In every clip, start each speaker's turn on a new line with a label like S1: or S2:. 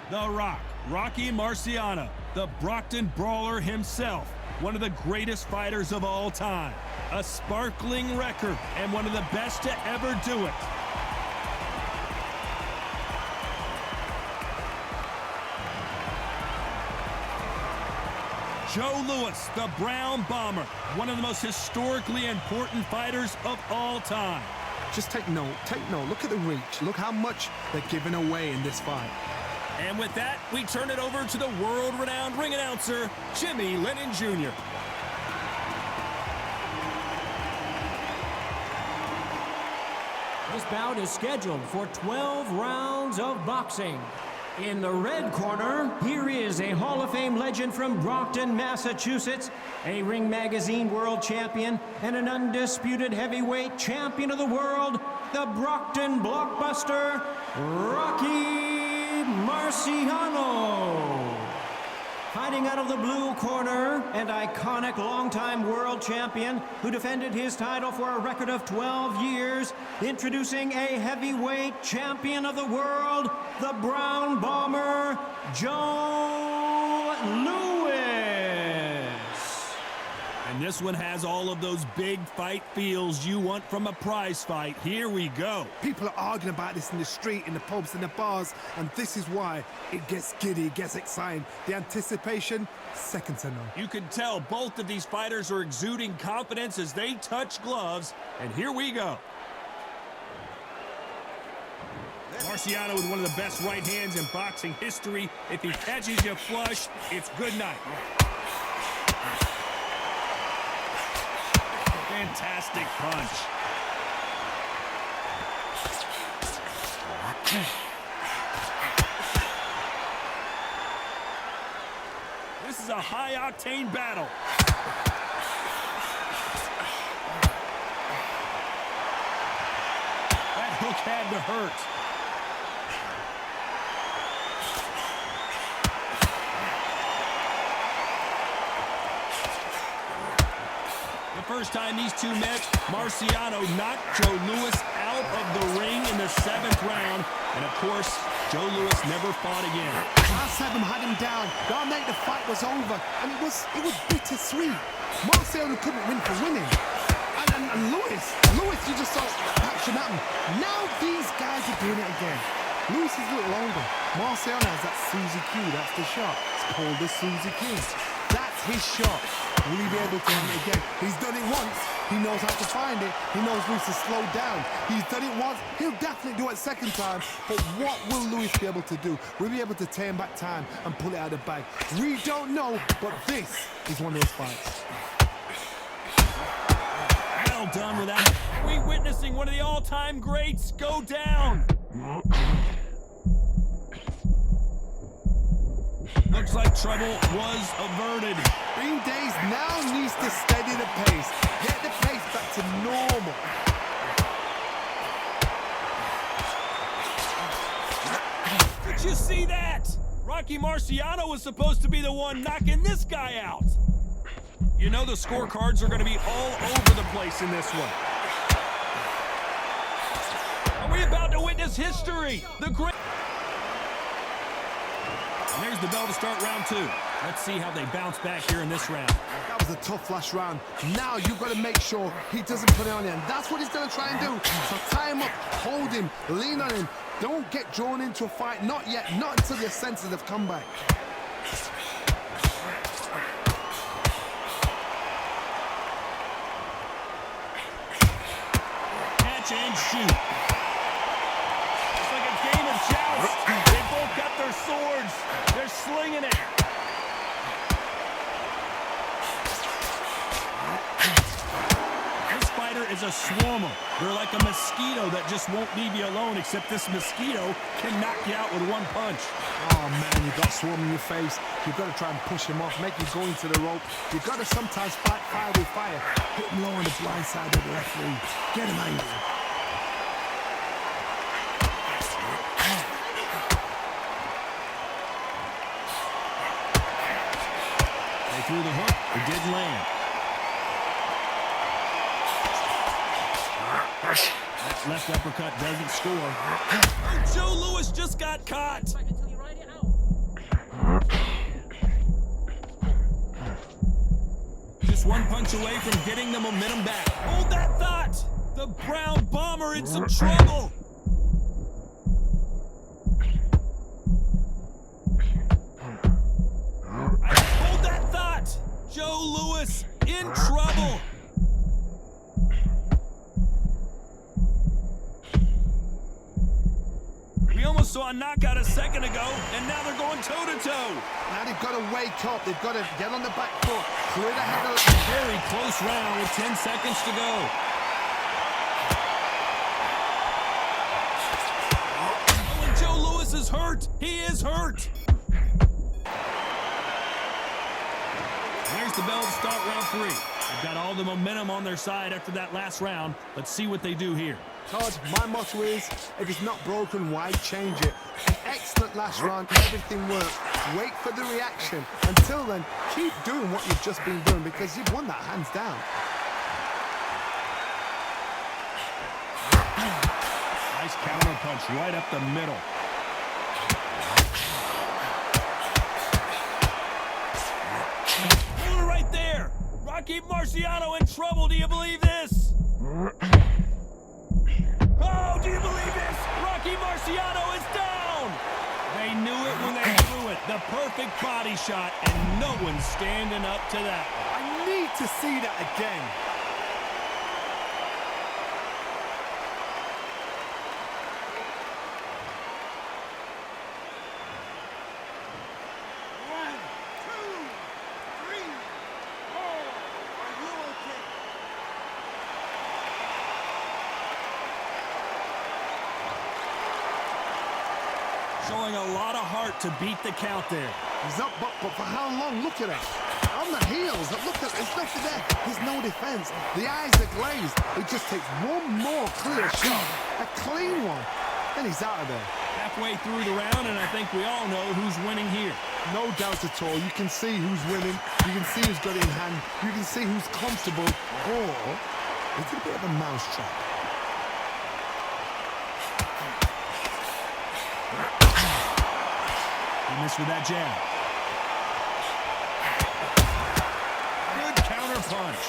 S1: The Rock, Rocky Marciano, the Brockton brawler himself, one of the greatest fighters of all time. A sparkling record and one of the best to ever do it. Joe Louis, the Brown Bomber, one of the most historically important fighters of all time.
S2: Just take note, look at the reach, look how much they're giving away in this fight.
S1: And with that, we turn it over to the world-renowned ring announcer, Jimmy Lennon Jr.
S3: This bout is scheduled for 12 rounds of boxing. In the red corner, here is a Hall of Fame legend from Brockton, Massachusetts, a Ring Magazine world champion, and an undisputed heavyweight champion of the world, the Brockton blockbuster, Rocky Marciano. Fighting out of the blue corner, an iconic longtime world champion who defended his title for a record of 12 years, introducing a heavyweight champion of the world, the Brown Bomber, Joe Louis.
S1: And this one has all of those big fight feels you want from a prize fight. Here we go.
S2: People are arguing about this in the street, in the pubs, in the bars, and this is why it gets giddy, it gets exciting. The anticipation, second to none.
S1: You can tell both of these fighters are exuding confidence as they touch gloves, and here we go. Marciano with one of the best right hands in boxing history. If he catches you flush, it's good night. Fantastic punch. This is a high-octane battle. That hook had to hurt. First time these two met, Marciano knocked Joe Louis out of the ring in the 7th round. And of course, Joe Louis never fought again.
S2: Last time had him down. That night the fight was over, and it was bittersweet. Marciano couldn't win for winning. And Louis, you just saw action happen. Now these guys are doing it again. Louis is a little older. Marciano has that Suzy Q, that's the shot. It's called the Suzy Q. That's his shot. Will he be able to hit it again? He's done it once. He knows how to find it. He knows Louis to slow down. He's done it once. He'll definitely do it second time. But what will Louis be able to do? Will he be able to turn back time and pull it out of the bag? We don't know, but this is one of those fights.
S1: Well done with that. We're witnessing one of the all-time greats go down. Looks like trouble was averted.
S2: Green Days now needs to steady the pace. Get the pace back to normal.
S1: Did you see that? Rocky Marciano was supposed to be the one knocking this guy out. You know the scorecards are going to be all over the place in this one. Are we about to witness history? The great... And there's the bell to start round 2. Let's see how they bounce back here in this round.
S2: That was a tough last round. Now you've got to make sure he doesn't put it on you. And that's what he's going to try and do. So tie him up, hold him, lean on him. Don't get drawn into a fight. Not yet. Not until your senses have come back.
S1: Catch and shoot. It's like a game of joust. They both got their swords. They're slinging it. This fighter is a swarmer. They're like a mosquito that just won't leave you alone, except this mosquito can knock you out with one punch.
S2: Oh man, you've got swarm in your face. You've got to try and push him off, make you go into the rope. You've got to sometimes fight fire with fire. Hit him low on the blind side of the referee. Get him angry.
S1: They threw the hook. It didn't land. That left uppercut doesn't score. Joe Louis just got caught.
S3: Until you ride it out.
S1: just one punch away from getting the momentum back. Hold that thought! The Brown Bomber in some trouble! Hold that thought! Joe Louis in trouble! We almost saw a knockout a second ago, and now they're going toe-to-toe.
S2: Now they've got to wake up. They've got to get on the back foot. Clear the head of
S1: Very close round with 10 seconds to go. Oh, and Joe Louis is hurt. He is hurt. There's the bell to start round 3. They've got all the momentum on their side after that last round. Let's see what they do here.
S2: Todd, my motto is, if it's not broken, why change it? An excellent last round, everything worked. Wait for the reaction. Until then, keep doing what you've just been doing because you've won that hands down.
S1: Nice counter punch right up the middle. Hold it right there. Rocky Marciano in trouble. Do you believe this? Oh, do you believe this? Rocky Marciano is down! They knew it when they threw it. The perfect body shot, and no one's standing up to that.
S2: I need to see that again.
S1: Showing a lot of heart to beat the count there.
S2: He's up, but for how long? Look at it. On the heels. Look at there's nothing there. There's no defense. The eyes are glazed. It just takes one more clear shot. A clean one. Then he's out of there.
S1: Halfway through the round, and I think we all know who's winning here.
S2: No doubt at all. You can see who's winning. You can see who's got it in hand. You can see who's comfortable. Or it's a bit of a mousetrap.
S1: He missed with that jab. Good counter punch.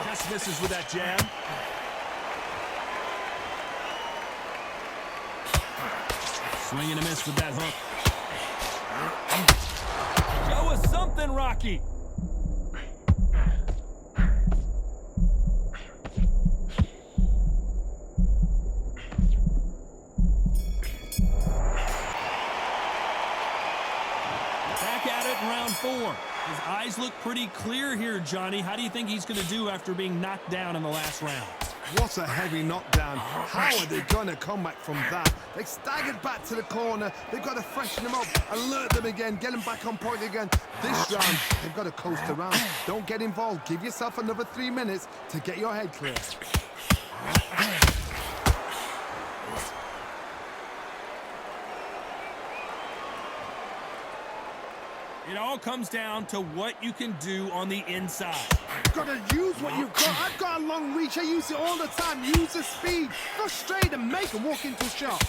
S1: Just misses with that jab. Swing and a miss with that hook. Show us something, Rocky. Back at it in round 4. His eyes look pretty clear here, Johnny. How do you think he's going to do after being knocked down in the last round?
S2: What a heavy knockdown. How are they going to come back from that? They staggered back to the corner. They've got to freshen them up, alert them again, get them back on point again. This round, they've got to coast around. Don't get involved. Give yourself another 3 minutes to get your head clear.
S1: It all comes down to what you can do on the inside.
S2: Got to use what you've got. I've got a long reach. I use it all the time. Use the speed. Go straight and make them walk into a shot.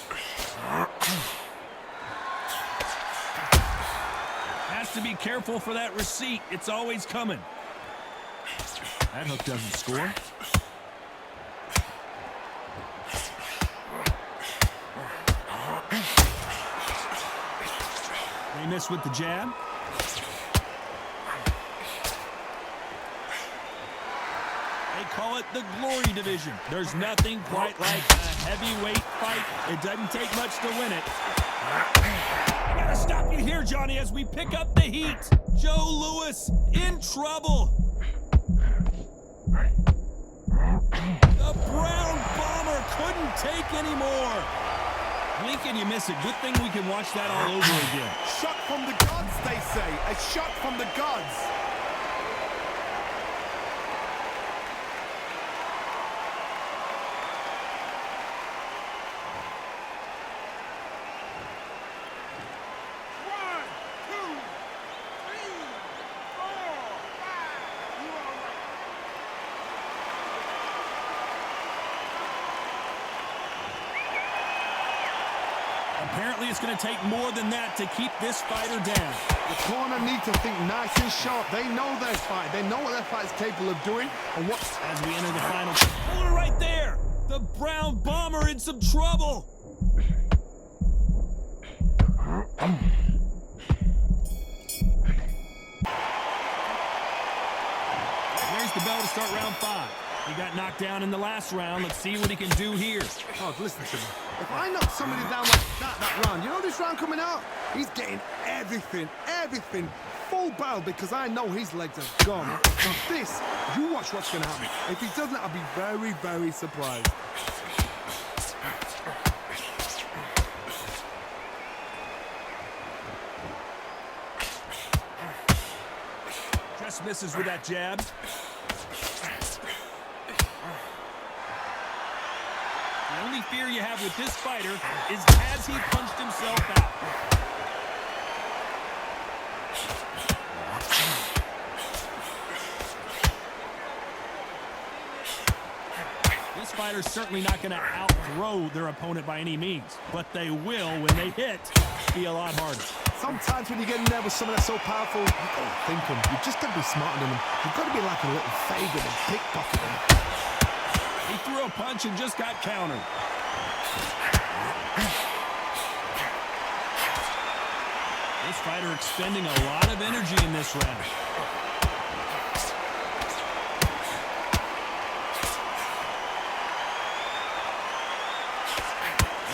S1: Has to be careful for that receipt. It's always coming. That hook doesn't score. They miss with the jab. They call it the glory division. There's nothing quite like a heavyweight fight. It doesn't take much to win it. I gotta stop you here, Johnny, as we pick up the heat. Joe Louis in trouble. The Brown Bomber couldn't take any more. Lincoln, you miss it. Good thing we can watch that all over again.
S2: Shot from the gods, they say. A shot from the gods.
S1: Apparently, it's going to take more than that to keep this fighter down.
S2: The corner need to think nice and sharp. They know their fight. They know what their fight is capable of doing. And what?
S1: As we enter the final. Oh, right there! The Brown Bomber in some trouble! There's the bell to start round 5. He got knocked down in the last round. Let's see what he can do here.
S2: Oh, listen to me. If I knock somebody down like that round, you know this round coming out? He's getting everything, full barrel, because I know his legs are gone. Now this, you watch what's going to happen. If he doesn't, I'll be very, very surprised.
S1: Just misses with that jab. The only fear you have with this fighter is has he punched himself out? This fighter's certainly not going to outthrow their opponent by any means, but they will, when they hit, be a lot harder.
S2: Sometimes when you get in there with someone that's so powerful, you gotta think him. You've just got to be smarter than him. You've got to be like a little favourite and pickpocket him.
S1: He threw a punch and just got countered. This fighter expending a lot of energy in this round.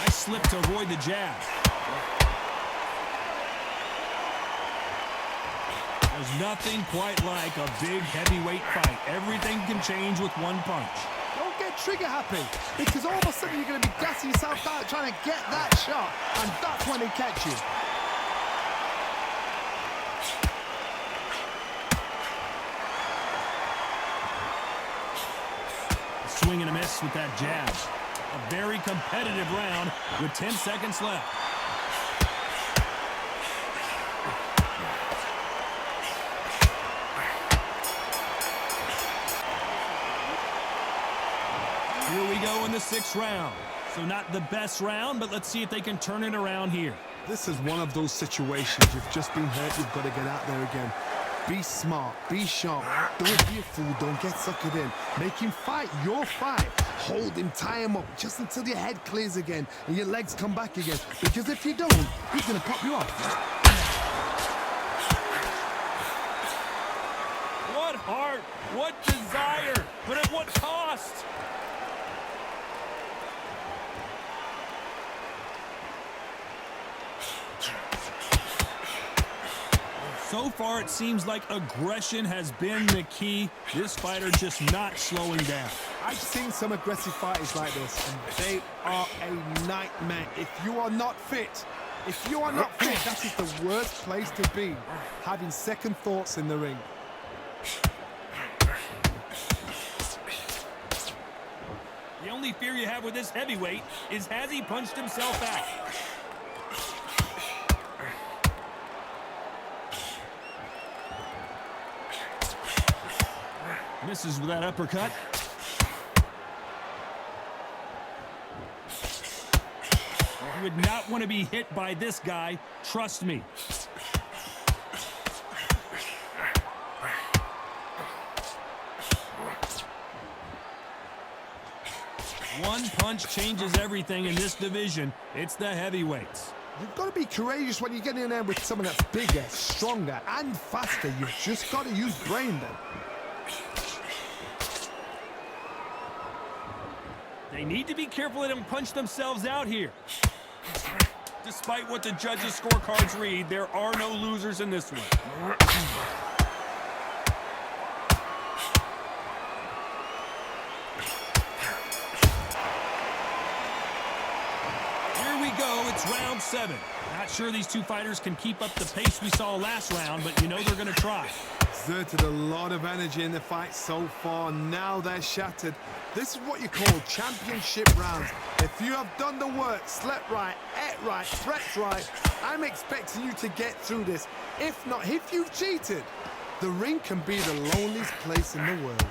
S1: Nice slip to avoid the jab. There's nothing quite like a big heavyweight fight. Everything can change with one punch.
S2: Don't get trigger happy, because all of a sudden you're going to be gassing yourself out trying to get that shot, and that's when they catch you.
S1: Swing and a miss with that jab. A very competitive round with 10 seconds left. Here we go in the 6th round. So not the best round, but let's see if they can turn it around here.
S2: This is one of those situations. You've just been hurt. You've got to get out there again. Be smart. Be sharp. Don't be a fool. Don't get suckered in. Make him fight your fight. Hold him. Tie him up just until your head clears again and your legs come back again. Because if you don't, he's going to pop you off.
S1: What heart, what desire, but at what cost? So far, it seems like aggression has been the key. This fighter just not slowing down.
S2: I've seen some aggressive fighters like this, and they are a nightmare. If you are not fit, that is the worst place to be, having second thoughts in the ring.
S1: The only fear you have with this heavyweight is has he punched himself out? Misses with that uppercut. You would not want to be hit by this guy, trust me. One punch changes everything in this division. It's the heavyweights.
S2: You've got to be courageous when you get in there with someone that's bigger, stronger, and faster. You've just got to use brain then.
S1: They need to be careful they don't punch themselves out here. Despite what the judges' scorecards read, there are no losers in this one. Here we go, it's round 7. Not sure these two fighters can keep up the pace we saw last round, but you know they're going to try.
S2: Exerted a lot of energy in the fight so far. Now they're shattered. This is what you call championship rounds. If you have done the work, slept right, ate right, prepped right, I'm expecting you to get through this. If not, if you've cheated, the ring can be the loneliest place in the world.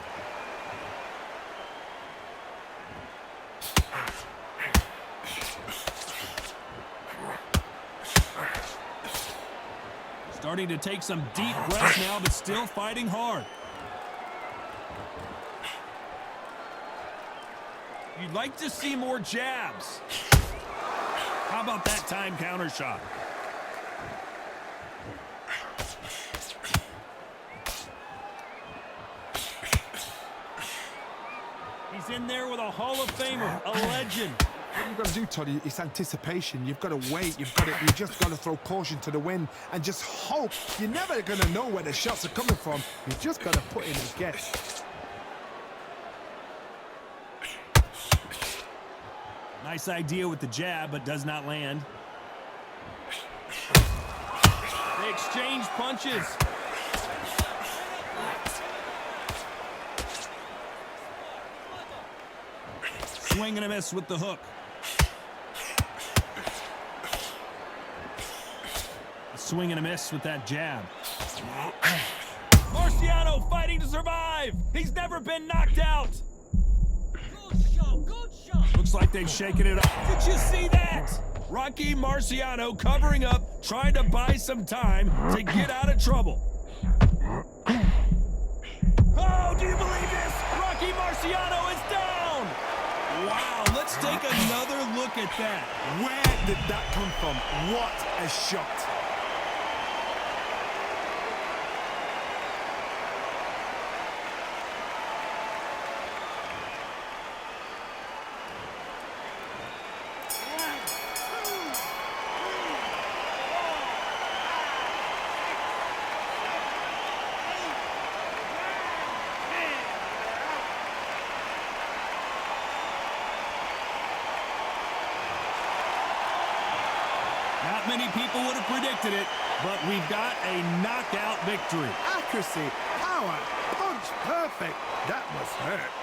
S1: Starting to take some deep breaths now, but still fighting hard. You'd like to see more jabs. How about that time counter shot? He's in there with a Hall of Famer, a legend.
S2: What you've got to do, Toddy, is anticipation. You've got to wait. You just got to throw caution to the wind and just hope. You're never going to know where the shots are coming from. You just got to put in a guess.
S1: Nice idea with the jab, but does not land. They exchange punches. Swing and a miss with the hook. A swing and a miss with that jab. Marciano fighting to survive. He's never been knocked out.
S3: Good shot.
S1: Looks like they've shaken it up. Did you see that? Rocky Marciano covering up, trying to buy some time to get out of trouble. Oh, do you believe this? Rocky Marciano is down. Wow, let's take another look at that.
S2: Where did that come from? What a shot.
S1: Not many people would have predicted it, but we've got a knockout victory.
S2: Accuracy, power, punch, perfect. That was hurt.